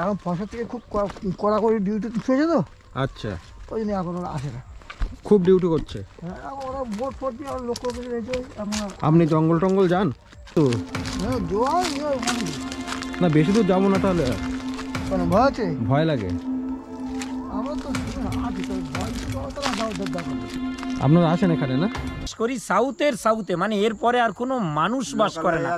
এখন 65 থেকে খুব কড়া করে ডিউটি শুয়েছে তো। আচ্ছা, ওই জন্য এখন ওরা আসে না। খুব ডিউটি করছে। হ্যাঁ, ওরা বোট ফোট দিয়ে আর লক্ষ্য করে রেখে আপনি জঙ্গল টঙ্গল যান তো? জল না, বেশি দূর যাবো না তাহলে। কোনো ভয় আছে? ভয় লাগে। আমরা তো আছি তো, ভয় দেখো আপনারা আসেন এখানে না? করি সাউথে, মানে এরপরে আর কোনো মানুষ বাস করে না,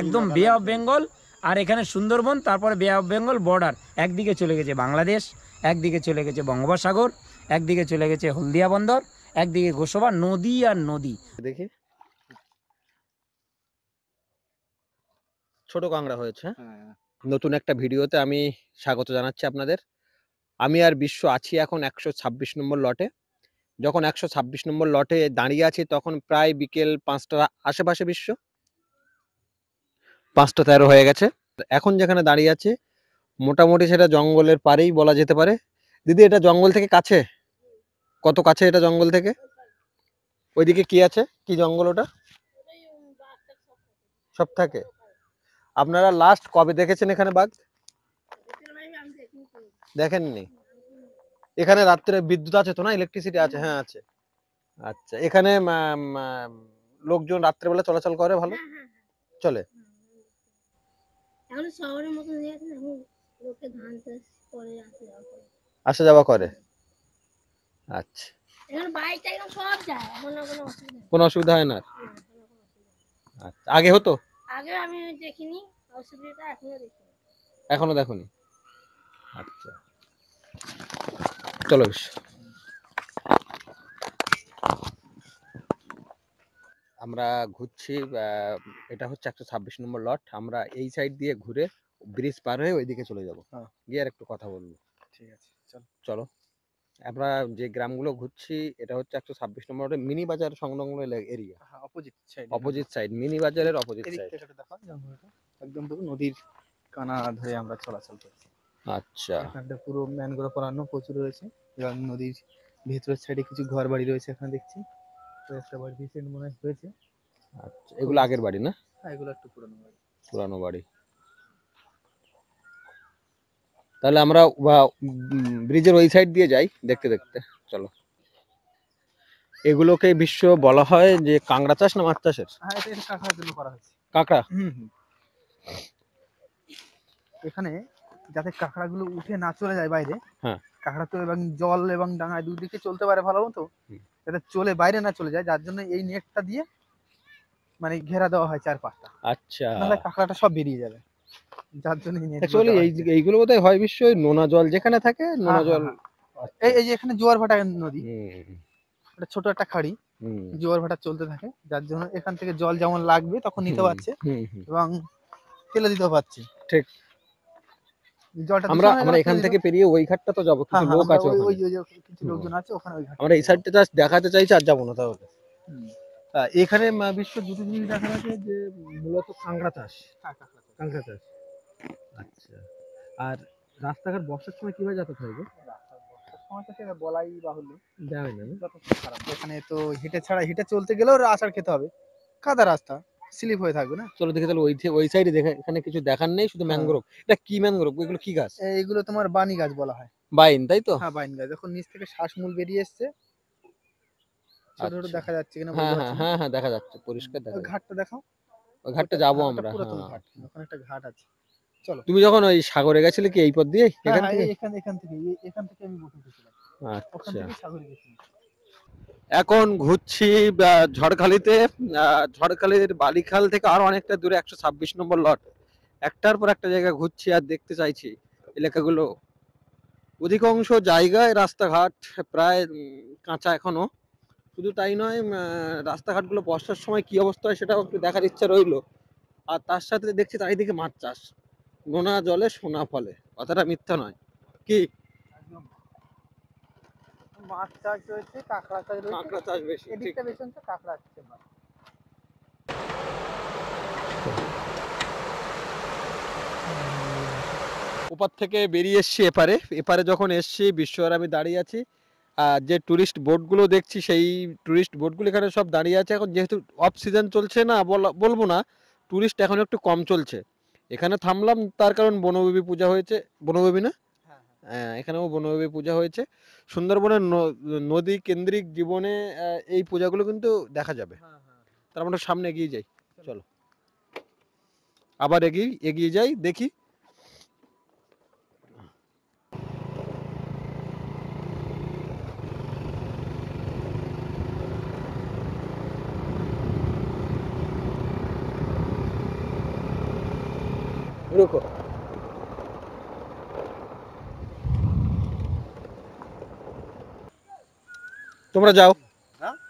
একদম বে অফ বেঙ্গল। আর এখানে সুন্দরবন, তারপরে বে অফ বেঙ্গল বর্ডার। একদিকে চলে গেছে বাংলাদেশ, একদিকে চলে গেছে বঙ্গোপসাগর, একদিকে চলে গেছে হলদিয়া বন্দর, একদিকে গোসবা, নদী আর নদী। দেখি, ছোট কাঁকড়া হয়েছে। নতুন একটা ভিডিওতে আমি স্বাগত জানাচ্ছি আপনাদের। আমি আর বিশ্ব আছি এখন 126 নম্বর লটে। যখন 126 নম্বর লটে দাঁড়িয়ে আছি তখন প্রায় বিকেল 5টার আশেপাশে। বিশ্ব 5:13 হয়ে গেছে। এখন যেখানে দাঁড়িয়ে আছে মোটামুটি সেটা জঙ্গলের পারেই বলা যেতে পারে। দিদি, এটা জঙ্গল থেকে কাছে? কত কাছে এটা জঙ্গল থেকে? ওইদিকে কি আছে? কি জঙ্গল ওটা? সব থাকে। আপনারা লাস্ট কবে দেখেছেন এখানে বাঘ? দেখেননি? এখানে রাত্রে বিদ্যুৎ আছে তো না? ইলেকট্রিসিটি আছে? হ্যাঁ আছে। আচ্ছা, এখানে লোকজন রাত্রেবেলা চলাচল করে? ভালো চলে? এখন শহরের মতো হয়ে গেছে, এখন লোকে ধান চাষ করে আসা যাওয়া করে। আচ্ছা, এখন বাইকটা এখন সব যায়, এখন কোনো অসুবিধা হয় না? আচ্ছা, আগে হতো? আগে আমি দেখিনি অসুবিধা, এখনো দেখি। এখনো দেখোনি? আচ্ছা, চলো বেশ। আমরা ঘুরছি, এটা হচ্ছে 126 নম্বর লট। আমরা এই সাইড দিয়ে ঘুরে ব্রিজ পার হয়ে ওইদিকে চলে যাবো, গিয়ে আর একটু কথা বলবো। ঠিক আছে, চলো। আমরা যে গ্রামগুলো ঘুরছি এটা হচ্ছে 126 নম্বর মিনি বাজার সংলগ্ন এরিয়া। অপোজিট সাইড, মিনি বাজারের অপোজিট সাইড। একদম পুরো নদীর কানা ধরে আমরা চলাচল করছি। আচ্ছা, এখানটা পুরো ম্যানগ্রোভ অরণ্য প্রচুর রয়েছে এবং নদীর ভেতরের সাইডে কিছু ঘর বাড়ি রয়েছে। এখানে দেখছি তো একটা বাড়ি রিসেন্ট মনে হয়েছে। আচ্ছা, এগুলো আগের বাড়ি না? হ্যাঁ, এগুলো একটু পুরনো বাড়ি। পুরানো বাড়ি। তাহলে আমরা ব্রিজের ওই সাইড দিয়ে যাই দেখতে দেখতে। চলো। এগুলোকে বিশ্ব বলা হয় যে কাঁকড়া চাষ না মাছ চাষের? হ্যাঁ, এটা কাঁকড়ার জন্য করা হয়েছে। কাঁকড়া? এখানে যাতে কাঁকড়াগুলো উঠে না চলে যায় বাইরে। হ্যাঁ, কাঁকড়া তো এবং জল এবং ডাঙায় দুদিকে চলতে পারে ভালো মতো, যাতে চলে বাইরে না চলে যায়, যার জন্য এই নেটটা দিয়ে মানে ঘেরা দেওয়া হয় চারপাশটা। আচ্ছা, তাহলে কাঁকড়াটা সব বেরিয়ে যাবে, যার জন্য অ্যাকচুয়ালি এইগুলো বোধহয় হয় বিশ্ব নোনা জল যেখানে থাকে, নোনা জল। এই যে এখানে জোয়ার ভাটা নদী, এটা ছোট একটা খাড়ি, জোয়ার ভাটা চলতে থাকে, যার জন্য এখান থেকে জল যেমন লাগবে তখন নিতে পারছে এবং ফেলে দিতে পারছে। ঠিক। জলটা আমরা এখান থেকে পেরিয়ে ওই ঘাটটা তো যাবো, কিছু লোক আছে ওই কিছু লোকজন আছে ওখানে, ওই ঘাট আমরা এই সাইডটা জাস্ট দেখাতে চাইছি, আর যাবো না তাহলে। এখানে বিশ্ব দুটো জিনিস দেখা যাচ্ছে যে মূলত কাঁকড়া চাষ। কাঁকড়া চাষ। আচ্ছা, আর রাস্তাঘাট বর্ষার সময় কিভাবে যাতায়াত হয়? বর্ষার সময় তো সেটা বলাই বাহুল্য, যায় না? খারাপ। এখানে তো হিটে ছাড়া, হিটে চলতে গেলেও আষাঢ় খেতে হবে, কাদা রাস্তা, স্লিপ হয়ে থাকবে না। চলো দেখে, তাহলে ওই সাইডে দেখে। এখানে কিছু দেখার নেই, শুধু ম্যানগ্রোভ। এটা কি ম্যানগ্রোভ? এগুলো কি গাছ? এইগুলো তোমার বানি গাছ বলা হয়। বাইন, তাই তো? হ্যাঁ, বাইন গাছ। যখন নিচ থেকে শ্বাসমূল বেরিয়ে এসছে, ছোট ছোট দেখা যাচ্ছে কিনা হ্যাঁ বলতে হ্যাঁ পারছি না। হ্যাঁ হ্যাঁ, দেখা যাচ্ছে, পরিষ্কার দেখা যাচ্ছে। ঘাটটা দেখাও। ওই ঘাটটা যাবো আমরা। পুরাতন ঘাট, ওখানে একটা ঘাট আছে। চলো। তুমি যখন ওই সাগরে গেছিলে কি এই পথ দিয়ে? এখান থেকে? এখান থেকে আমি বসে গেছিলাম। ওখান আচ্ছা, থেকে সাগরে গেছিলাম। এখন ঘুরছি ঝড়খালিতে। ঝড়খালির বালিখাল থেকে আরো অনেকটা দূরে 126 নম্বর লট। একটার পর একটা জায়গা ঘুরছি আর দেখতে চাইছি এলাকাগুলো। অধিকাংশ জায়গায় রাস্তাঘাট প্রায় কাঁচা এখনো। শুধু তাই নয়, রাস্তাঘাটগুলো বর্ষার সময় কি অবস্থা হয় সেটাও একটু দেখার ইচ্ছা রইলো। আর তার সাথে দেখছি চারিদিকে মাছ চাষ, নোনা জলে সোনা ফলে, কথাটা মিথ্যা নয় কি? মাছ চাষ রয়েছে, কাঁকড়া চাষ রয়েছে। কাঁকড়া চাষ বেশি, এদিকটা বেশি হচ্ছে কাঁকড়া আছে। ওপার থেকে বেরিয়ে এসছি এপারে। এপারে যখন এসছি বিশ্ব আর আমি দাঁড়িয়ে আছি, আর যে টুরিস্ট বোটগুলো দেখছি সেই টুরিস্ট বোটগুলো এখানে সব দাঁড়িয়ে আছে। এখন যেহেতু অফ সিজন চলছে না, বলবো না, টুরিস্ট এখন একটু কম চলছে। এখানে থামলাম তার কারণ বনবিবি পূজা হয়েছে, বনবিবি না, হ্যাঁ হ্যাঁ হ্যাঁ এখানেও বনবিবি পূজা হয়েছে। সুন্দরবনের নদী কেন্দ্রিক জীবনে এই পূজাগুলো কিন্তু দেখা যাবে। হ্যাঁ হ্যাঁ তার আমরা সামনে এগিয়ে যাই, চলো আবার এগিয়ে যাই দেখি। রুকো, তোমরা যাও,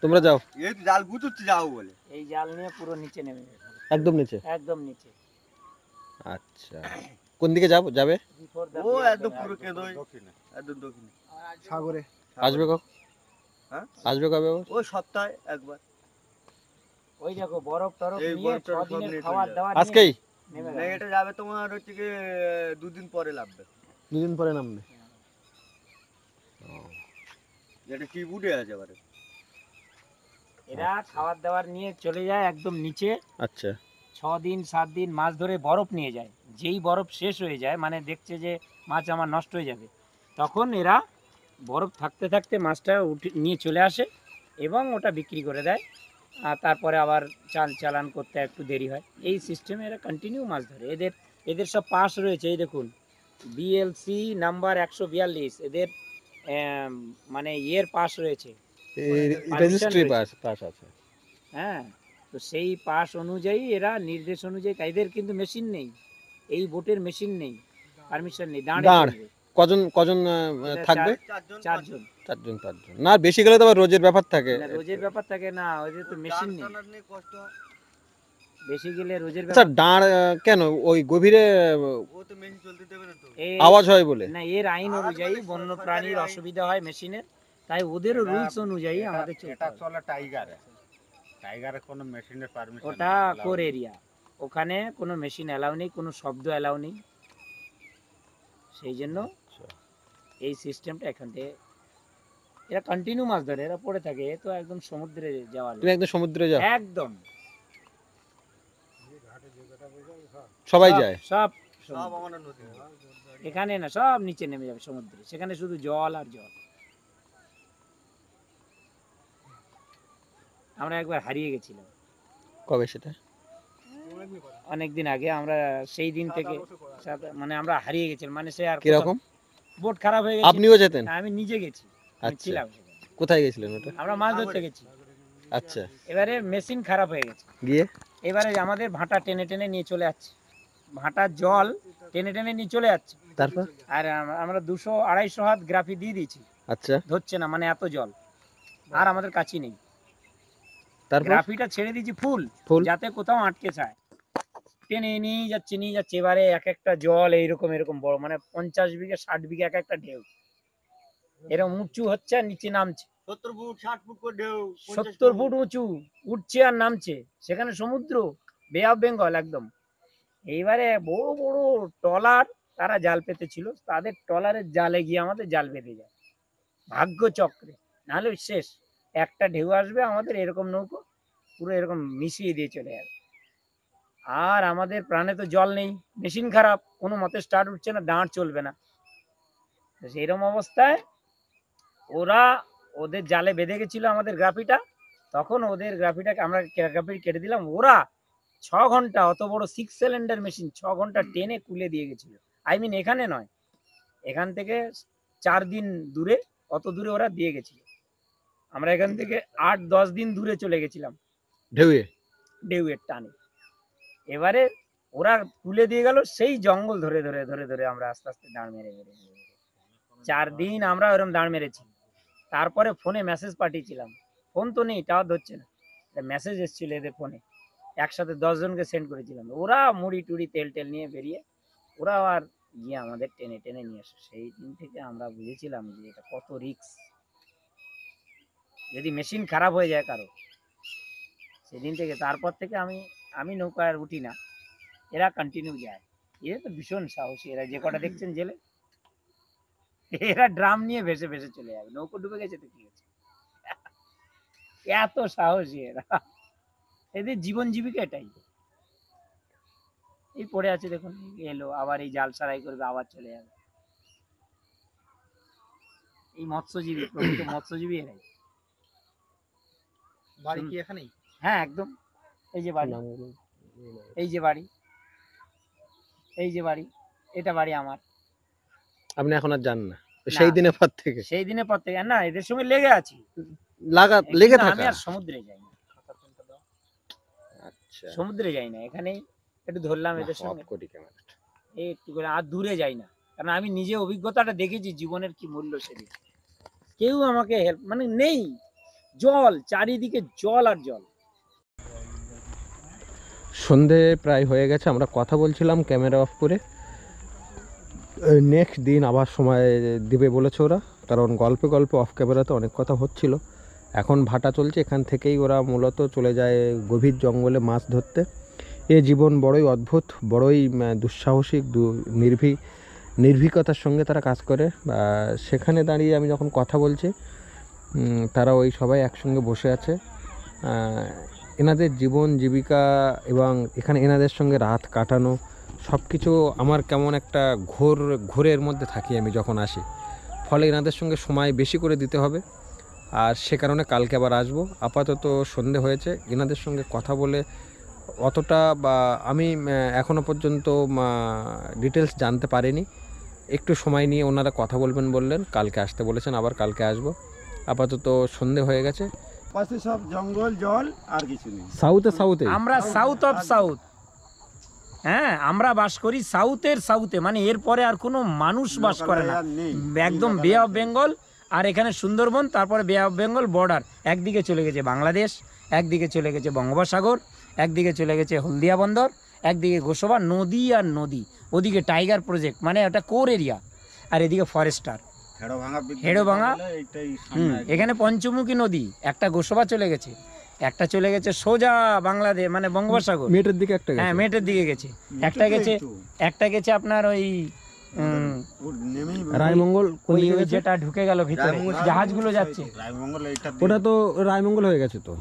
তোমরা যাও, এই তো জাল গুতুচ্ছি যাও বলে। এই জাল নিয়ে পুরো নিচে নেমে যাবে, একদম নিচে। একদম নিচে। আচ্ছা কোন দিকে যাবে? Before the O Bay of একদম Bengal. পুরো কেঁদোয়, একদম দক্ষিণে। সাগরে আসবে কখন? হ্যাঁ? আসবে কবে আবার? ওই সপ্তাহে একবার। ওই দেখো বরফ টরফ এই নিয়ে বরফ টরফ সব 6 দিনের নিয়ে খাবার চলে দাবার আজকেই নেমে না, যাবে। এটা যাবে তোমার হচ্ছে কি 2 দিন পরে লাগবে। দুদিন পরে নামবে। এটা কি বুড়ে আছে এবারে। এরা খাবার দাবার নিয়ে চলে যায় একদম নিচে। আচ্ছা 6 দিন 7 দিন মাছ ধরে বরফ নিয়ে যায়। যেই বরফ শেষ হয়ে যায়, মানে দেখছে যে মাছ আমার নষ্ট হয়ে যাবে, তখন এরা বরফ থাকতে থাকতে মাছটা নিয়ে চলে আসে এবং ওটা বিক্রি করে দেয়। আর তারপরে আবার চালান করতে একটু দেরি হয়। এই সিস্টেমে এরা কন্টিনিউ মাছ ধরে। এদের সব পাস রয়েছে, এই দেখুন বিএলসি নাম্বার 142, এদের মানে ইয়ের পাস রয়েছে, রেজিস্ট্রি রয়েছে। পাস আছে। হ্যাঁ, তো সেই পাস অনুযায়ী এরা নির্দেশ অনুযায়ী, এদের কিন্তু মেশিন নেই, এই বোটের মেশিন নেই, পারমিশন নেই, দাঁড়ে দাঁড়। চলবে। কজন এরা থাকবে? 4 জন। চারজন না, বেশি গেলে তো আবার রোজের ব্যাপার থাকে। না, রোজের ব্যাপার থাকে না, ওদের তো মেশিন নেই, কষ্ট হয়। বেশি গেলে রোজের আচ্ছা ব্যাপার। দাঁড় কেন ওই গভীরে ও তো মেশিন চলতে দেবে না তো। আওয়াজ হয় বলে? না, এর আইন আওয়াজ অনুযায়ী মানে বন্য সরকারি প্রাণীর আইন। অসুবিধা হয় মেশিনের, তাই ওদেরও রুলস অনুযায়ী আমাদের চলতে এটা হবে। চলে টাইগারে, টাইগারে কোনো মেশিনের পারমিশন ওটা কোর এরিয়া, ওখানে কোনো মেশিন অ্যালাউ নেই, কোনো শব্দ অ্যালাউ নেই। সেই জন্য এই সিস্টেমটা এখান থেকে এরা কন্টিনিউ মাছ ধরে, এরা পড়ে থাকে। এ তো একদম সমুদ্রে যাওয়া লোক। তুমি একদম সমুদ্রে যাও? একদম সবাই সব- যায়? সব সব আমাদের নদী। এখানে না, সব নিচে নেমে যাবে সমুদ্রে, সেখানে শুধু জল আর জল। আমরা একবার হারিয়ে গেছিলাম কবে সেটা? অনেকদিন আগে। আমরা সেই দিন থেকে মানে আমরা হারিয়ে গেছিলাম, মানে সে আর কিরকম? বোট খারাপ হয়ে গেছে। আপনিও যেতেন? আমি নিজে গেছি, আমি আচ্ছা। ছিলাম সেখানে। কোথায় গেছিলেন ওটা? আমরা মাছ ধরতে গেছি। আচ্ছা এবারে মেশিন খারাপ হয়ে গেছে, গিয়ে এবারে আমাদের ভাটা টেনে টেনে নিয়ে চলে যাচ্ছে, ভাটার জল টেনে টেনে নিয়ে চলে যাচ্ছে। তারপর? আর আমরা 200-250 হাত গ্রাফি দিয়ে দিয়েছি, আচ্ছা ধরছে না, মানে এত জল। আর আমাদের কাছে নেই, তারপর? গ্রাফিটা ছেড়ে দিয়েছি ফুল, ফুল? যাতে কোথাও আটকে যায়। টেনে নিয়ে যাচ্ছে নিয়ে যাচ্ছে। এবারে এক একটা জল এইরকম এরকম বড়, মানে 50 বিঘা 60 বিঘা এক একটা ঢেউ, এরকম উঁচু হচ্ছে আর নিচে নামছে। 70 ফুট 60 ফুট করে ঢেউ। 70 ফুট উঁচু, উঠছে আর নামছে। সেখানে সমুদ্র, বে অফ বেঙ্গল একদম। এইবারে বড় বড় ট্রলার, তারা জাল পেতেছিল, তাদের ট্রলারের জালে গিয়ে আমাদের জাল বেঁধে যায় ভাগ্য চক্রে, নাহলে শেষ। একটা ঢেউ আসবে, আমাদের এরকম নৌকো পুরো এরকম মিশিয়ে দিয়ে চলে যাবে। আর আমাদের প্রাণে তো জল নেই, মেশিন খারাপ, কোনো মতে স্টার্ট উঠছে না, দাঁড় চলবে না। তো সেইরকম অবস্থায় ওরা ওদের জালে বেঁধে গেছিল আমাদের গ্রাফিটা, তখন ওদের গ্রাফিটাকে আমরা গ্রাফি কেটে দিলাম। ওরা 6 ঘন্টা, অত বড় 6 সিলিন্ডার মেশিন 6 ঘন্টা টেনে কুলে দিয়ে গেছিল। আই মিন এখানে নয়, এখান থেকে 4 দিন দূরে, অত দূরে ওরা দিয়ে গেছিল। আমরা এখান থেকে 8-10 দিন দূরে চলে গেছিলাম ঢেউয়ে? ঢেউয়ের টানে। এবারে ওরা তুলে দিয়ে গেল, সেই জঙ্গল ধরে ধরে ধরে ধরে আমরা আস্তে আস্তে দাঁড় মেরে মেরে 4 দিন আমরা ওরকম দাঁড় মেরেছি। তারপরে ফোনে মেসেজ পাঠিয়েছিলাম, ফোন তো নেই, টাওয়ার ধরছে না, মেসেজ এসেছিল এদের ফোনে, একসাথে 10 জনকে সেন্ড করেছিলাম। ওরা মুড়ি টুড়ি তেল টেল নিয়ে বেরিয়ে ওরা আর গিয়ে আমাদের টেনে টেনে নিয়ে আসে। সেই দিন থেকে আমরা বুঝেছিলাম যে এটা কত রিস্ক, যদি মেশিন খারাপ হয়ে যায় কারো। সেদিন থেকে, তারপর থেকে আমি নৌকায় আর উঠি না, এরা কন্টিনিউ যায়। এরা তো ভীষণ সাহসী, এরা যে কটা দেখছেন জেলে, এরা ড্রাম নিয়ে ভেসে ভেসে চলে যাবে, নৌকো ডুবে গেছে তো কি হচ্ছে। এত সাহসী এরা, এদের জীবন জীবিকা এটাই। এই পড়ে আছে দেখুন, এলো আবার এই জাল সারাই করবে, আবার চলে যাবে। এই মৎস্যজীবী, প্রকৃত মৎস্যজীবী এরাই। বাড়ি কি এখানেই? হ্যাঁ একদম, এই যে বাড়ি, এই যে বাড়ি, এই যে বাড়ি, এটা বাড়ি আমার। আপনি এখন আর যান না সেই দিনের পর থেকে? সেই দিনের পর থেকে না, এদের সঙ্গে লেগে আছি, লেগে কিন্তু থাকা। আমি আর সমুদ্রে যাই না। আচ্ছা, সমুদ্রে যাই না, এখানেই একটু ধরলাম এদের সঙ্গে, এই একটু করে, আর দূরে যাই না, কারণ আমি নিজে অভিজ্ঞতাটা দেখেছি জীবনের কি মূল্য সেদিন। কেউ আমাকে হেল্প মানে নেই, জল চারিদিকে, জল আর জল। সন্ধে প্রায় হয়ে গেছে, আমরা কথা বলছিলাম ক্যামেরা অফ করে। নেক্সট দিন আবার সময় দিবে বলেছে ওরা, কারণ গল্পে গল্পে অফ ক্যামেরাতে অনেক কথা হচ্ছিল। এখন ভাটা চলছে, এখান থেকেই ওরা মূলত চলে যায় গভীর জঙ্গলে মাছ ধরতে। এ জীবন বড়ই অদ্ভুত, বড়ই দুঃসাহসিক, নির্ভীকতার সঙ্গে তারা কাজ করে। সেখানে দাঁড়িয়ে আমি যখন কথা বলছি, তারা ওই সবাই একসঙ্গে বসে আছে। এনাদের জীবন জীবিকা এবং এখানে এনাদের সঙ্গে রাত কাটানো সব কিছু আমার কেমন একটা ঘোরের মধ্যে থাকি আমি যখন আসি। ফলে এনাদের সঙ্গে সময় বেশি করে দিতে হবে, আর সে কারণে কালকে আবার আসবো। আপাতত সন্ধে হয়েছে, এনাদের সঙ্গে কথা বলে অতটা বা আমি এখনও পর্যন্ত ডিটেলস জানতে পারিনি। একটু সময় নিয়ে ওনারা কথা বললেন, কালকে আসতে বলেছেন, আবার কালকে আসবো। আপাতত সন্ধে হয়ে গেছে। পাশে সব জঙ্গল, জল, আর কিছু নেই। সাউথে আমরা সাউথ অফ সাউথ, হ্যাঁ আমরা বাস করি সাউথের সাউথে, মানে এরপরে আর কোনো মানুষ বাস করে না, একদম বে অফ বেঙ্গল। আর এখানে সুন্দরবন, তারপরে বে অফ বেঙ্গল বর্ডার, একদিকে চলে গেছে বাংলাদেশ, একদিকে চলে গেছে বঙ্গোপসাগর, একদিকে চলে গেছে হলদিয়া বন্দর, একদিকে গোসবা, নদী আর নদী, ওদিকে টাইগার প্রজেক্ট মানে ওটা কোর এরিয়া, আর এদিকে ফরেস্টার হেড়োভাঙা। এখানে পঞ্চমুখী নদী, একটা গোসবা চলে গেছে, একটা চলে গেছে সোজা বাংলাদেশ মানে বঙ্গোপসাগর, মেটের দিকে একটা, হ্যাঁ মেটের দিকে গেছে, একটা গেছে আপনার ওই রায়মঙ্গল, ওই যেটা ঢুকে গেল ভিতরে জাহাজগুলো যাচ্ছে, ওটা তো রায়মঙ্গল হয়ে গেছে তো,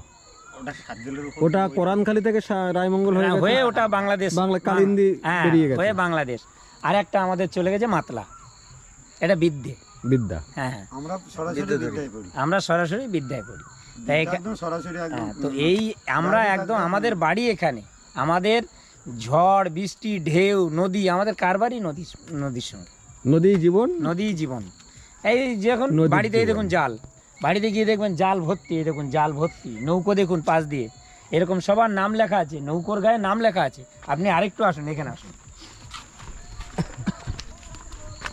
ওটা কোরআনখালী থেকে রায়মঙ্গল হয়ে গেছে, হয়ে ওটা বাংলাদেশ, বাংলা কালিন্দী বেরিয়ে গেছে, হয়ে বাংলাদেশ। আর একটা আমাদের চলে গেছে মাতলা, এটা বিদ্যা, হ্যাঁ আমরা সরাসরি বিদ্যায় পড়ি। তাই তো এই আমরা একদম আমাদের বাড়ি এখানে, আমাদের ঝড় বৃষ্টি ঢেউ নদী, আমাদের কারবারই নদীর সঙ্গে, নদী জীবন। এই যখন বাড়িতে দেখুন জাল, বাড়িতে গিয়ে দেখবেন জাল ভর্তি, এই দেখুন জাল ভর্তি, নৌকো দেখুন পাশ দিয়ে, এরকম সবার নাম লেখা আছে, নৌকোর গায়ে নাম লেখা আছে। আপনি আরেকটু আসুন, এখানে আসুন।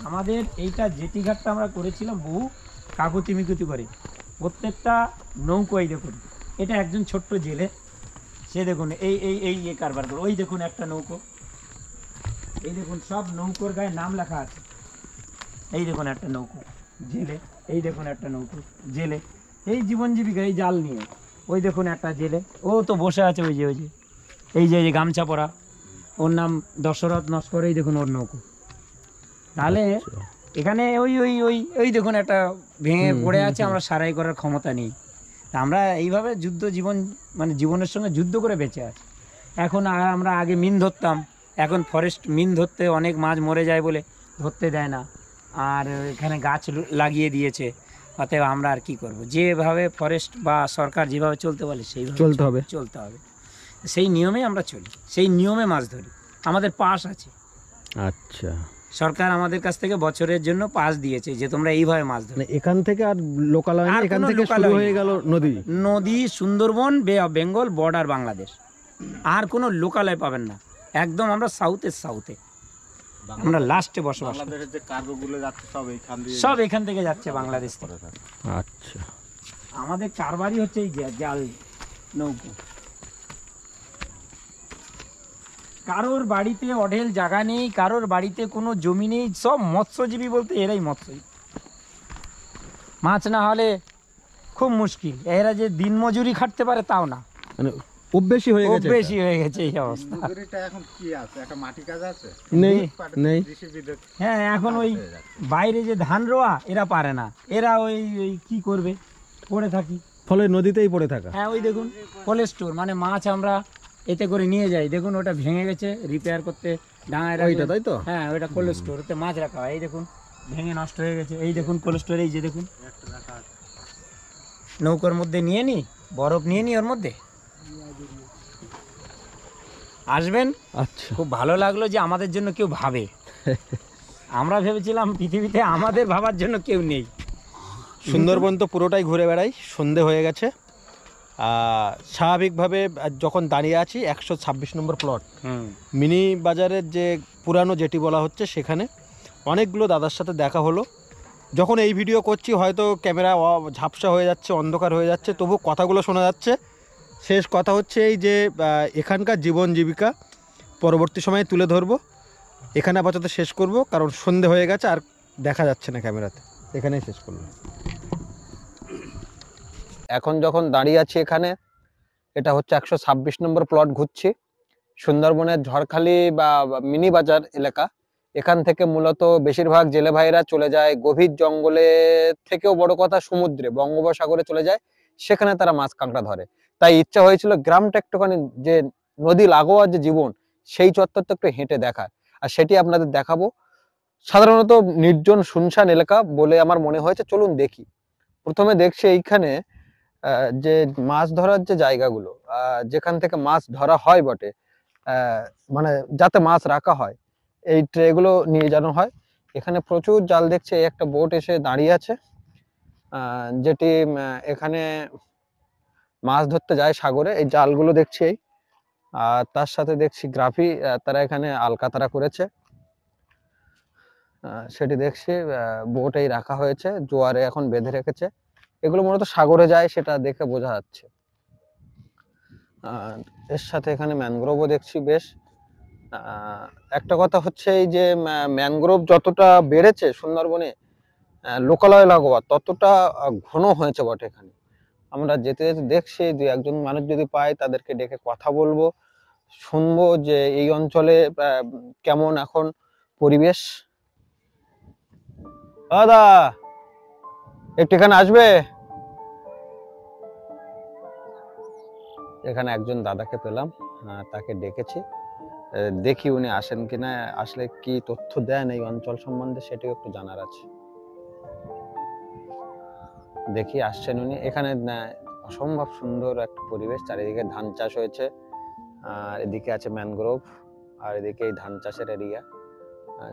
আমাদের এইটা জেটিঘাটটা আমরা করেছিলাম বহু কাকুতি মিকুতি করে, প্রত্যেকটা নৌকো এই দেখুন, এটা একজন ছোট্ট জেলে, সে দেখুন এই এই এই কারবার করে, ওই দেখুন একটা নৌকো, এই দেখুন সব নৌকোর গায়ে নাম লেখা আছে। এই দেখুন একটা নৌকো জেলে, এই দেখুন একটা নৌকো জেলে, এই জীবন জীবিকা এই জাল নিয়ে। ওই দেখুন একটা জেলে, ও তো বসে আছে, ওই যে এই যে গামছা পরা, ওর নাম দশরথ নস্কর, এই দেখুন ওর নৌকো। তাহলে এখানে ওই ওই ওই ওই দেখুন একটা ভেঙে পড়ে আছে, আমরা সারাই করার ক্ষমতা নেই। আমরা এইভাবে জীবন মানে জীবনের সঙ্গে যুদ্ধ করে বেঁচে আছি। এখন আমরা আগে মিন ধরতাম, এখন ফরেস্ট মিন ধরতে অনেক মাছ মরে যায় বলে ধরতে দেয় না, আর এখানে গাছ লাগিয়ে দিয়েছে। অতএব আমরা আর কি করব, যেভাবে ফরেস্ট বা সরকার যেভাবে চলতে বলে সেইভাবে চলতে হবে। সেই নিয়মে আমরা চলি, সেই নিয়মে মাছ ধরি। আমাদের পাস আছে, আচ্ছা, সরকার আমাদের কাছ থেকে বছরের জন্য পাস দিয়েছে যে তোমরা এইভাবে মাছ ধরো। এখান থেকে আর লোকালয়, এখান থেকে শুরু হয়ে গেল নদী, সুন্দরবন, বে অফ বেঙ্গল বর্ডার বাংলাদেশ, আর কোনো লোকালয় পাবেন না। একদম আমরা সাউথে আমরা লাস্টে বসবাস করি। সব এখান থেকে যাচ্ছে বাংলাদেশ থেকে। আচ্ছা, আমাদের কারবারই হচ্ছে এই জাল নৌকো। কারোর বাড়িতে অঢেল জায়গা নেই, কারোর বাড়িতে কোনো জমি নেই, সব মৎস্যজীবী বলতে এরাই মৎস্যজীবী। মাছ না হলে খুব মুশকিল, এরা যে দিন মজুরি খাটতে পারে তাও না, মানে অভ্যেসী হয়ে গেছে এই অবস্থা। এখন কি আছে, একটা মাটি কাজ আছে নেই। হ্যাঁ, এখন ওই বাইরে যে ধান রোয়া এরা পারে না, এরা ওই কি করবে, পড়ে থাকি, ফলে নদীতেই পড়ে থাকা। হ্যাঁ ওই দেখুন কোল্ড স্টোর, মানে মাছ আমরা এতে করে নিয়ে যায়। দেখুন ওটা ভেঙে গেছে, রিপেয়ার করতে ডাঙায় রাখবে। ওইটা তাই তো? হ্যাঁ, ওইটা কোল্ড স্টোর, ওতে মাছ রাখা হয়। এই দেখুন ভেঙে নষ্ট হয়ে গেছে। এই দেখুন কোল্ড স্টোর, এই যে দেখুন নৌকার মধ্যে নিয়ে নি, বরফ নিয়ে নি ওর মধ্যে। আসবেন, আচ্ছা, খুব ভালো লাগলো যে আমাদের জন্য কেউ ভাবে। আমরা ভেবেছিলাম পৃথিবীতে আমাদের ভাবার জন্য কেউ নেই। সুন্দরবন তো পুরোটাই ঘুরে বেড়াই, সন্ধে হয়ে গেছে। স্বাভাবিকভাবে যখন দাঁড়িয়ে আছি 126 নম্বর প্লট মিনি বাজারের যে পুরানো যেটি বলা হচ্ছে, সেখানে অনেকগুলো দাদার সাথে দেখা হলো। যখন এই ভিডিও করছি হয়তো ক্যামেরা ঝাপসা হয়ে যাচ্ছে, অন্ধকার হয়ে যাচ্ছে, তবু কথাগুলো শোনা যাচ্ছে। শেষ কথা হচ্ছে এই যে এখানকার জীবন জীবিকা পরবর্তী সময়ে তুলে ধরবো। এখানে আপাতত শেষ করব, কারণ সন্ধে হয়ে গেছে আর দেখা যাচ্ছে না ক্যামেরাতে। এখানেই শেষ করলাম। এখন যখন দাঁড়িয়ে আছি এখানে, এটা হচ্ছে 126 নম্বর প্লট ঘুরছি। সুন্দরবনের ঝড়খালি বা মিনি বাজার এলাকা। এখান থেকে মূলত বেশিরভাগ জেলে ভাইরা চলে যায় গভীর জঙ্গলে, থেকেও বড় কথা সমুদ্রে, বঙ্গোপসাগরে চলে যায়। সেখানে তারা মাছ কাঁকড়া ধরে। তাই ইচ্ছা হয়েছিল গ্রামটা একটুখানি, যে নদী লাগোয়া যে জীবন, সেই চত্বরটা একটু হেঁটে দেখার। আর সেটি আপনাদের দেখাবো। সাধারণত নির্জন শুনশান এলাকা বলে আমার মনে হয়েছে, চলুন দেখি। প্রথমে দেখছি এইখানে যে মাছ ধরার যে জায়গাগুলো, যেখান থেকে মাছ ধরা হয় বটে, মানে যাতে মাছ রাখা হয়, এই ট্রেগুলো নিয়ে যাওয়া হয়। এখানে প্রচুর জাল দেখছে। এই একটা বোট এসে দাঁড়িয়ে আছে, যেটি এখানে মাছ ধরতে যায় সাগরে। এই জালগুলো দেখছি। আর তার সাথে দেখছি গ্রাফি, তারা এখানে আলকাতারা করেছে, সেটি দেখছি। বোটেই রাখা হয়েছে, জোয়ারে এখন বেঁধে রেখেছে। এগুলো মূলত সাগরে যায়, সেটা দেখে বোঝা যাচ্ছে। এর সাথে এখানে ম্যানগ্রোভও দেখছি বেশ। একটা কথা হচ্ছে, এই যে ম্যানগ্রোভ যতটা বেড়েছে সুন্দরবনে, লোকালয় লাগোয়া ততটা ঘন হয়েছে বটে। এখানে আমরা যেতে যেতে দেখছি, দুই একজন মানুষ যদি পাই তাদেরকে ডেকে কথা বলবো, শুনবো যে এই অঞ্চলে কেমন এখন পরিবেশ। দাদা একটু এখানে আসবে? এখানে একজন দাদাকে পেলাম, তাকে ডেকেছি। দেখি উনি আসেন কিনা, আসলে কি তথ্য দেন এই অঞ্চল সম্বন্ধে, সেটাও একটু জানার আছে। দেখি আসছেন উনি। এখানে অসম্ভব সুন্দর একটা পরিবেশ, চারিদিকে ধান চাষ হয়েছে, আর এদিকে আছে ম্যানগ্রোভ, আর এদিকে এই ধান চাষের এরিয়া,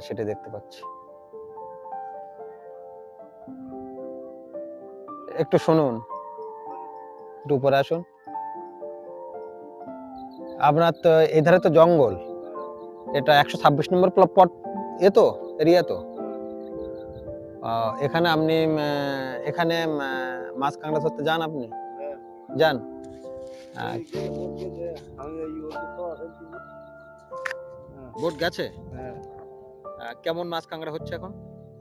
সেটা দেখতে পাচ্ছি। একটু শুনুন, একটু উপরে আসুন। আপনার তো এধারে তো জঙ্গল, এটা 126 নম্বর প্লট এ তো এরিয়া তো। এখানে আপনি এখানে মাছ কাঁকড়া ধরতে যান? আপনি যান? বোট গেছে? কেমন মাছ কাঁকড়া হচ্ছে এখন?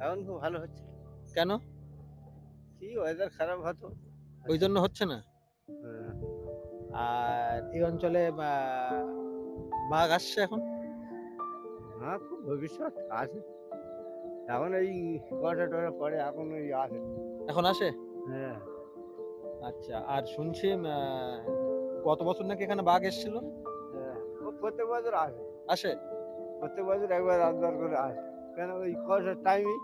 এখন খুব ভালো হচ্ছে। কেন? কি ওয়েদার খারাপ হতো, ওই জন্য হচ্ছে না? আর এই অঞ্চলে বাঘ আসছে এখন? হ্যাঁ, খুব ভবিষ্যৎ আছে। এখন এই কটা টটা পরে এখন ওই আসে। এখন আসে? হ্যাঁ। আচ্ছা, আর শুনছি গত বছর নাকি এখানে বাঘ এসেছিল? ও প্রত্যেক বছর আসে। আসে? প্রত্যেক বছর একবার রাতবার করে আসে। কেন ওই কুয়াশার টাইমে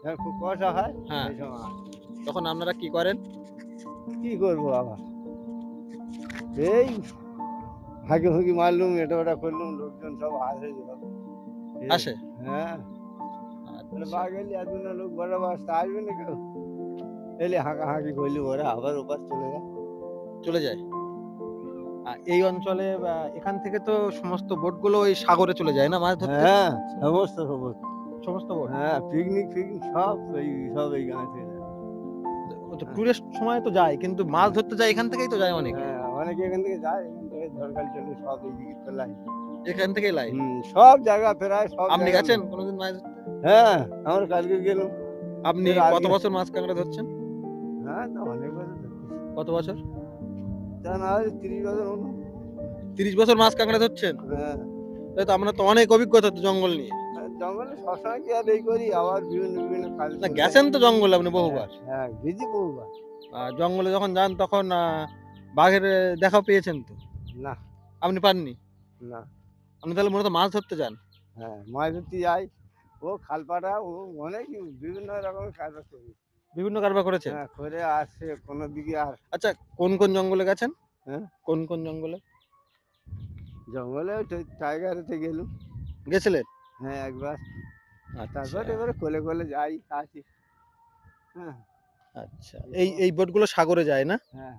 যখন খুব কুয়াশা হয়, হ্যাঁ, এই সময় আসে। তখন আপনারা কি করেন? কি করবো আবার, এই ফাঁকি ফাঁকি মারলুম, এটা ওটা করলুম, লোকজন সব আসে। আসে? হ্যাঁ, আচ্ছা। বাঘ এলে একদিন লোক বড় বাসটা আসবে না কেউ, এলে হাঁকা হাঁকি করলি ওরা আবার ওপার চলে যায়। চলে যায়। এই অঞ্চলে এখান থেকে তো সমস্ত বোটগুলো ওই সাগরে চলে যায় না মাছ ধরতে? হ্যাঁ, সমস্ত সমস্ত বোট? হ্যাঁ, পিকনিক সব এই গাঁ থেকে যায়। টুরিস্ট সময় তো যায়, কিন্তু মাছ ধরতে যায় এখান থেকেই তো যায় অনেকে। হ্যাঁ, অনেকে এখান থেকে যায়, এখান থেকে ঝড়খালি চলে সব এইদিকে চলে আসে। এখান থেকেই লাই? সব জায়গা প্রায় সব। আপনি জায়গা গেছেন কোনোদিন মাছ ধরতে? হ্যাঁ, আমরা কালকে গেলাম। আপনি কত বছর মাছ কাঁকড়া ধরছেন? হ্যাঁ, তো অনেক বছর ধরছি। কত বছর? তা না হয় 30 বছর হলো। 30 বছর মাছ কাঁকড়া ধরছেন? হ্যাঁ। তাই তো, আপনার তো অনেক অভিজ্ঞতা তো জঙ্গল নিয়ে। জঙ্গলে সবসময় কি আর এই করি, আবার বিভিন্ন কাজ। না, গেছেন তো জঙ্গলে আপনি বহুবার। হ্যাঁ, গেছি বহুবার। জঙ্গলে যখন যান তখন বাঘের দেখা পেয়েছেন তো? না। আপনি পাননি? না। আপনি তাহলে মূলত মাছ ধরতে যান? হ্যাঁ, মাছ ধরতে যাই। ও খালপাড়া ও অনেক বিভিন্ন রকমের কারবার করি। বিভিন্ন কারবার করেছেন? হ্যাঁ, করে আসছে কোনো দিকে আর আচ্ছা, কোন কোন জঙ্গলে গেছেন? হ্যাঁ, কোন কোন জঙ্গলে জঙ্গলে ওই টাইগারেতে গেলুম। গেছিলেন? হ্যাঁ, একবার। আচ্ছা তারপর এবারে কোলে কোলে যাই আসি। হ্যাঁ, আচ্ছা। এই বোটগুলো সাগরে যায় না? হ্যাঁ।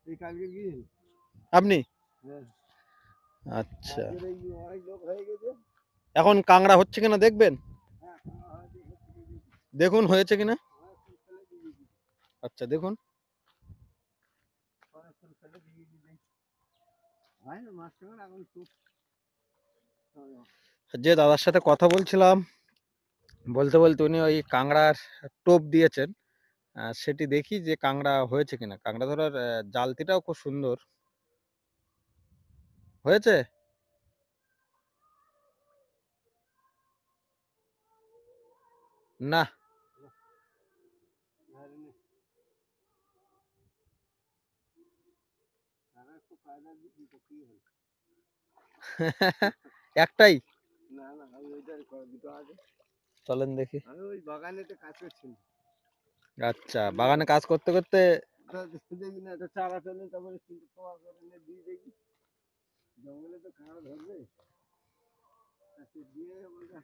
তুই কালকে গিয়েছিলি? আপনি? হ্যাঁ। আচ্ছা। আজকের এই অনেক লোক হয়ে গেছে। এখন কাঁকড়া হচ্ছে কিনা দেখবেন? হ্যাঁ, হয়তো হচ্ছে কি দেখুন হয়েছে কিনা। অনেকক্ষণ ফেলে দিয়ে দিয়েছি। আচ্ছা দেখুন। অনেকক্ষণ ফেলে দিয়ে দিয়েছি। হয় না মাছ কেমন এখন খুব যে দাদার সাথে কথা বলছিলাম, বলতে বলতে উনি ওই কাঁকড়ার টোপ দিয়েছেন। সেটি দেখি যে কাঁকড়া হয়েছে কিনা। কাঁকড়া ধরার জালতিটাও খুব সুন্দর হয়েছে। না। ধরেনি। সারা খুব কায়দা দিচ্ছি তো কি হলো? একটাই। না না আমি ওইটার দুটো আছে। চলেন দেখি। আমি ওই বাগানেতে কাজ করছিলাম। আচ্ছা, বাগানে কাজ করতে করতে দেখি না একটা চারা ফেলে তারপরে কিন্তু পোয়া করে এনে দিয়ে দেখি জঙ্গলে তো খাওয়া ধরবে তাকে দিয়ে আমরা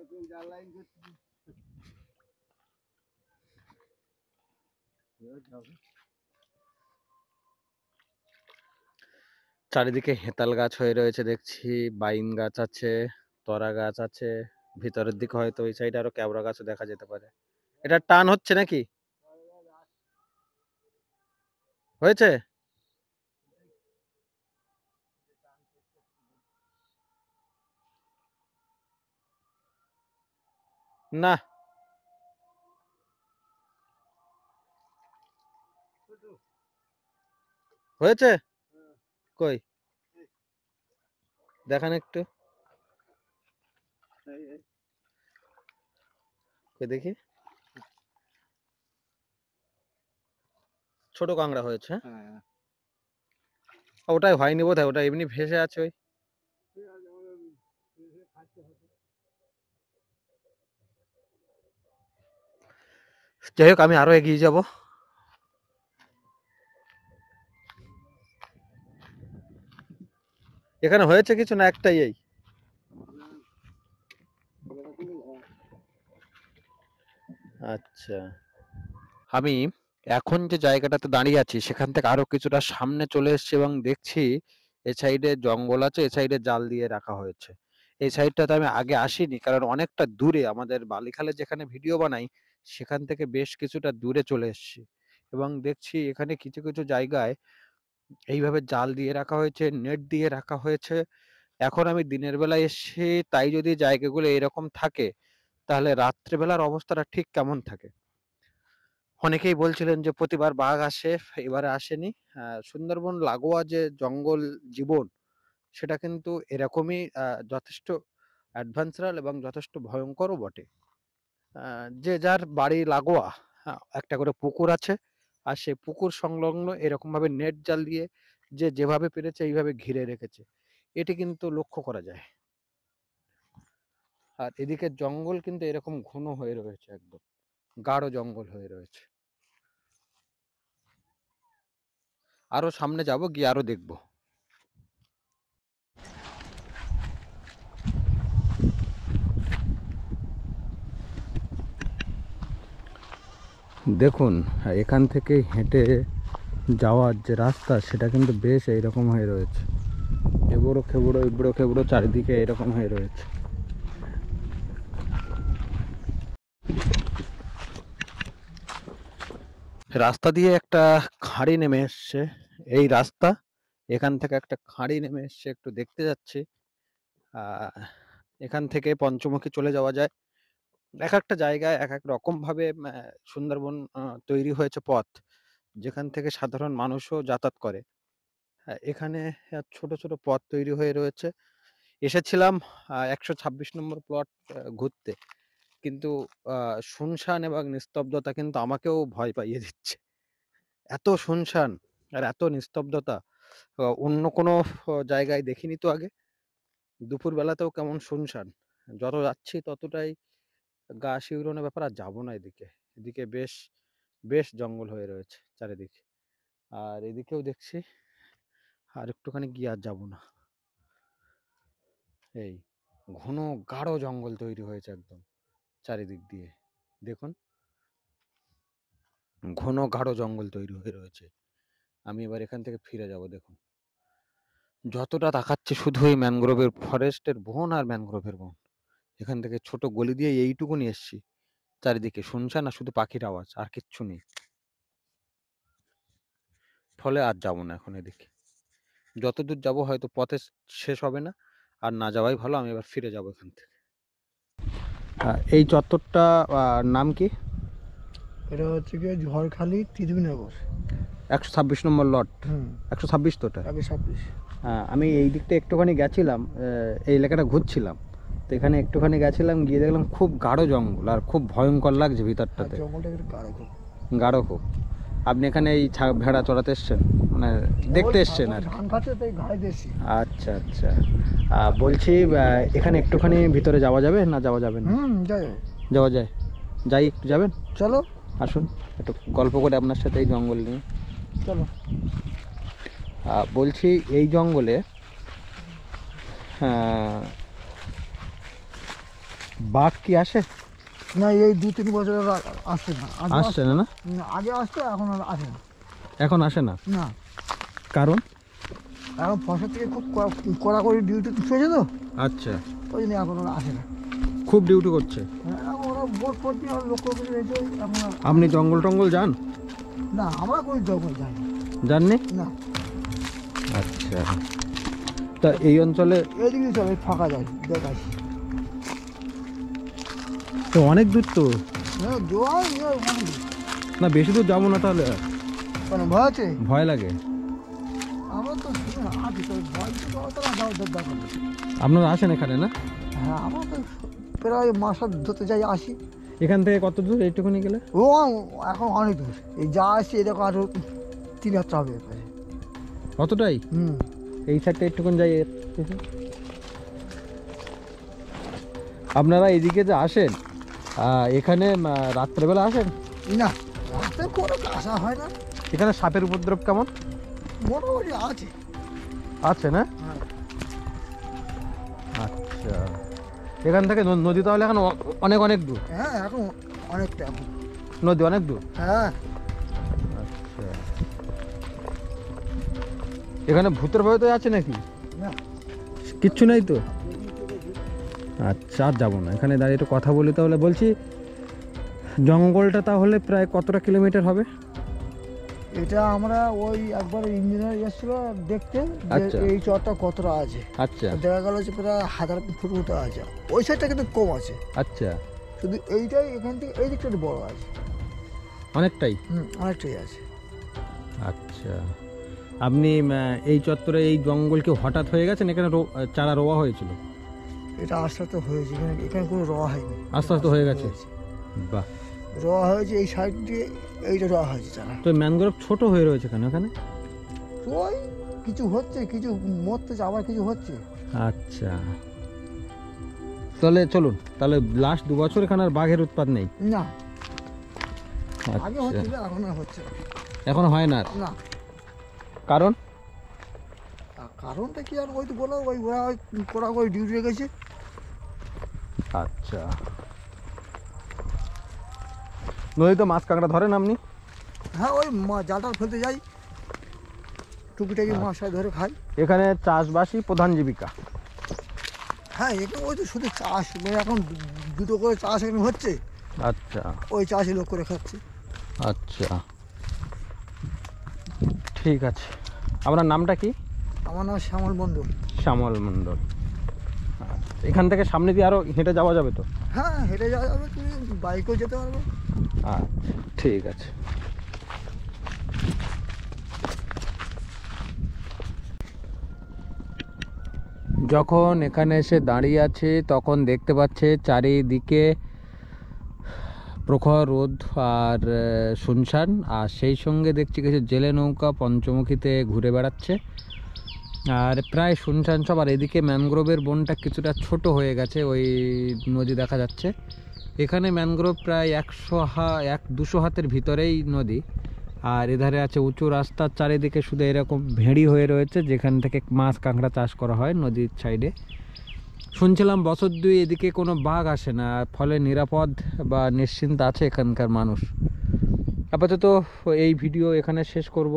এখন জাল লাইন করছি যাবে। চারিদিকে হেতাল গাছ হয়ে রয়েছে দেখছি, বাইন গাছ আছে, তরা গাছ আছে, ভিতরের দিকে হয়তো ওই সাইডে আরো কেওড়া গাছও দেখা যেতে পারে। এটা টান হচ্ছে নাকি? হয়েছে? না। হয়েছে? কই দেখান একটু। কই দেখি। ছোট কাঁকড়া হয়েছে। হ্যাঁ ওটাই হয়নি বোধহয়, ওটা এমনি ভেসে আছে ওই। ঠিক আছে আমাদের খাচ্ছে হবে। যাই হোক, আমি আরো এগিয়ে যাব। এখানে হয়েছে কিছু না একটাই এই? আচ্ছা। আমি এখন যে জায়গাটাতে দাঁড়িয়ে আছি সেখান থেকে আরো কিছুটা সামনে চলে এসেছি এবং দেখছি এ সাইডে জঙ্গল আছে, এ সাইডে জাল দিয়ে রাখা হয়েছে। এই সাইডটাতে আমি আগে আসিনি কারণ অনেকটা দূরে, আমাদের বালিখালে যেখানে ভিডিও বানাই সেখান থেকে বেশ কিছুটা দূরে চলে এসেছি এবং দেখছি এখানে কিছু কিছু জায়গায় এইভাবে জাল দিয়ে রাখা হয়েছে, নেট দিয়ে রাখা হয়েছে। এখন আমি দিনের বেলায় এসেছি, তাই যদি জায়গাগুলো এরকম থাকে তাহলে রাত্রেবেলার অবস্থাটা ঠিক কেমন থাকে। অনেকেই বলছিলেন যে প্রতিবার বাঘ আসে, এবারে আসেনি। সুন্দরবন লাগোয়া যে জঙ্গল জীবন সেটা কিন্তু এরকমই যথেষ্ট অ্যাডভেঞ্চারাল এবং যথেষ্ট ভয়ঙ্করও বটে। যে যার বাড়ি লাগোয়া একটা করে পুকুর আছে, আর সেই পুকুর সংলগ্ন এরকম ভাবে নেট জাল দিয়ে যে যেভাবে পেরেছে এইভাবে ঘিরে রেখেছে, এটি কিন্তু লক্ষ্য করা যায়। আর এদিকে জঙ্গল কিন্তু এরকম ঘন হয়ে রয়েছে, একদম গাঢ় জঙ্গল হয়ে রয়েছে। আরো সামনে যাব, গিয়ে আরো দেখবো। দেখুন এখান থেকে হেঁটে যাওয়ার যে রাস্তা সেটা কিন্তু বেশ এইরকম হয়ে রয়েছে, এবড়ো খেবড়ো চারিদিকে এরকম হয়ে রয়েছে। রাস্তা দিয়ে একটা খাঁড়ি নেমে এসছে, এই রাস্তা এখান থেকে একটা খাঁড়ি নেমে এসছে, একটু দেখতে যাচ্ছি। এখান থেকে পঞ্চমুখী চলে যাওয়া যায়। এক একটা জায়গায় এক এক রকম ভাবে সুন্দরবন তৈরি হয়েছে পথ, যেখান থেকে সাধারণ মানুষও যাতায়াত করে। এখানে ছোট ছোট পথ তৈরি হয়ে রয়েছে। এসেছিলাম ১২৬ নম্বর প্লট ঘুরতে, কিন্তু শুনশান এবং নিস্তব্ধতা কিন্তু আমাকেও ভয় পাইয়ে দিচ্ছে। এত শুনশান আর এত নিস্তব্ধতা, অন্য কোনো জায়গায় দেখিনি তো আগে। দুপুরবেলাতেও কেমন শুনশান, যত যাচ্ছি ততটাই গা শিউরনের ব্যাপার। আর যাবো না এদিকে, এদিকে বেশ বেশ জঙ্গল হয়ে রয়েছে চারিদিকে। আর এদিকেও দেখছি, আর একটুখানি গিয়ে আর যাবো না। এই ঘন গাঢ় জঙ্গল তৈরি হয়েছে একদম চারিদিক দিয়ে, দেখুন ঘন গাঢ় জঙ্গল তৈরি হয়ে রয়েছে। আমি এবার এখান থেকে ফিরে যাব। দেখুন যতটা তাকাচ্ছে শুধু ওই ম্যানগ্রোভের ফরেস্টের বন আর ম্যানগ্রোভের বন। এখান থেকে ছোট গলি দিয়ে এইটুকু নিয়ে এসছি, চারিদিকে শুনছেন না, শুধু পাখির আওয়াজ আর কিচ্ছু নেই। ফলে আর যাবো না এখন এদিকে। যতদূর যাবো হয়তো পথে শেষ হবে না, আর না যাওয়াই ভালো। আমি এবার ফিরে যাবো এখান থেকে। এই চত্বরটা নাম কি? এটা হচ্ছে কি ঝড়খালি ত্রিদেবীনগর, 126 নম্বর লট। 126 তো ওটা। 26। আমি এই দিকটা একটুখানি গেছিলাম, এই এলাকাটা ঘুরছিলাম, তো এখানে একটুখানি গেছিলাম, গিয়ে দেখলাম খুব গাঢ় জঙ্গল আর খুব ভয়ঙ্কর লাগছে ভিতরটাতে। জঙ্গলটা একটু গাঢ় খুব। গাঢ় খুব। আপনি এখানে এই ভেড়া চড়াতে এসছেন, মানে দেখতে এসছেন আর? ধান খাচ্ছে তাই ঘাড়ে দিয়েছি। আচ্ছা আচ্ছা। বলছি এখানে একটুখানি ভিতরে যাওয়া যাবে না যাওয়া যাবে না? যাই, যাওয়া যায়। যাই, একটু যাবেন? চলো আসুন একটু গল্প করে আপনার সাথে এই জঙ্গল নিয়ে। চলো। বলছি এই জঙ্গলে বাঘ কি আসে? না, এই 2-3 বছর আসছে না। আসছে না? না আগে আসতো, এখন আর আসে না। এখন আসে না? না, কারণ এখন ফসল থেকে খুব কড়াকড়ি ডিউটি চলেছে তো। আচ্ছা, ওই জন্য এখন ওরা আসে না। খুব ডিউটি করছে। ওরা বোট ফোট দিয়ে লক্ষ্য করে রেখে এখন। আপনি জঙ্গল টঙ্গল যান? না, আমরা কোনো জঙ্গল যাই জাননি না। আচ্ছা, তা এই অঞ্চলে এইদিকে চলে ফাঁকা যায়, দেখাই। তো অনেক দূর তো। জোয়ার না বেশি দূর যাবো না তাহলে। কোনো ভয় আছে? ভয় লাগে। আমরা তো আছি তো, ভয় তো যাও দেখা। আপনারা আসেন এখানে না? হ্যাঁ, আমরা তো প্রায় মাসা ধরতে যাই, আসি। এখান থেকে কত দূর এইটুকুনি গেলে? ও এখন অনেক দূর। এই যা আসি এরকম আরো 3 হাজার হবে। কতটাই? এই সাইডটা একটুকুন যাই। আপনারা এইদিকে যে আসেন, এখানে রাত্রেবেলা আসেন? না, রাতে কোনো আসা হয় না। এখানে সাপের উপদ্রব কেমন? মোটামুটি আছে। আছে না? হ্যাঁ। আচ্ছা, এখান থেকে নদী তাহলে এখন অনেক অনেক দূর? হ্যাঁ, এখন অনেকটা। এখন নদী অনেক দূর? হ্যাঁ। আচ্ছা, এখানে ভূতের ভয় তো আছে নাকি? না, কিচ্ছু নেই তো? আচ্ছা, আর যাবো না। এখানে দাঁড়িয়ে একটু কথা বলি তাহলে। বলছি জঙ্গলটা তাহলে প্রায় কতটা কিলোমিটার হবে? এটা আমরা ওই একবার ইঞ্জিনিয়ার এসেছিল দেখতে, আচ্ছা। এই চরটা কতটা আছে। আচ্ছা দেখা গেল যে প্রায় 1000 ফুট মতো আছে। ওই সাইডটা কিন্তু কম আছে। আচ্ছা, শুধু এইটাই এখান থেকে এই দিকটা একটু বড় আছে। অনেকটাই? অনেকটাই আছে। আচ্ছা, আপনি এই চত্বরে এই জঙ্গল কি হঠাৎ হয়ে গেছেন? এখানে চারা রোয়া হয়েছিল? এটা আস্তে আস্তে হয়েছে, এখানে কোনো রোয়া হয়নি। আস্তে আস্তে হয়ে গেছে? বাহ। রোয়া হয়েছে এই সাইড দিয়ে, এইটা রোয়া হয়েছে চারা। তো ম্যানগ্রোভ ছোট হয়ে রয়েছে কেন এখানে? ওই কিছু হচ্ছে, কিছু মরতেছে, আবার কিছু হচ্ছে। আচ্ছা, তাহলে চলুন। তাহলে লাস্ট 2 বছর এখানে আর বাঘের উৎপাত নেই? না, আগে আচ্ছা, হচ্ছিল, এখন আর হচ্ছে না। এখন হয় না? না, কারণ? কারণটা কি আর ওই তো বলো, ওই ওরা ওই ডিউটি রেখেছে। আচ্ছা, নদীতে মাছ কাঁকড়া ধরেন আপনি? হ্যাঁ, ওই জালটা ফেলতে যাই, টুকিটাকি মাছ ধরে খাই। এখানে চাষবাসই প্রধান জীবিকা? হ্যাঁ, এখানে ওই তো শুধু চাষ, এখন 2টো করে চাষ এখানে হচ্ছে। আচ্ছা ওই চাষই লোক করে খাচ্ছে। আচ্ছা, ঠিক আছে। আপনার নামটা কি? আমার নাম শ্যামল মণ্ডল। শ্যামল মণ্ডল। এখান থেকে সামনে দিয়ে আরো হেঁটে যাওয়া যাবে তো? হ্যাঁ, হেঁটে যাওয়া যাবে, তুমি বাইকেও যেতে পারবে। আচ্ছা, ঠিক আছে। যখন এখানে এসে দাঁড়িয়ে আছে তখন দেখতে পাচ্ছে চারিদিকে প্রখর রোদ আর শুনশান, আর সেই সঙ্গে দেখছি কিছু জেলে নৌকা পঞ্চমুখীতে ঘুরে বেড়াচ্ছে আর প্রায় শুনশান সব। আর এদিকে ম্যানগ্রোভের বনটা কিছুটা ছোট হয়ে গেছে, ওই নদী দেখা যাচ্ছে। এখানে ম্যানগ্রোভ প্রায় 100-200 হাতের ভিতরেই নদী। আর এধারে আছে উঁচু রাস্তার চারিদিকে শুধু এরকম ভেড়ি হয়ে রয়েছে, যেখান থেকে মাছ কাঁকড়া চাষ করা হয় নদীর সাইডে। শুনছিলাম বছর 2 এদিকে কোনো বাঘ আসে না, ফলে নিরাপদ বা নিশ্চিন্ত আছে এখানকার মানুষ। আপাতত এই ভিডিও এখানে শেষ করব।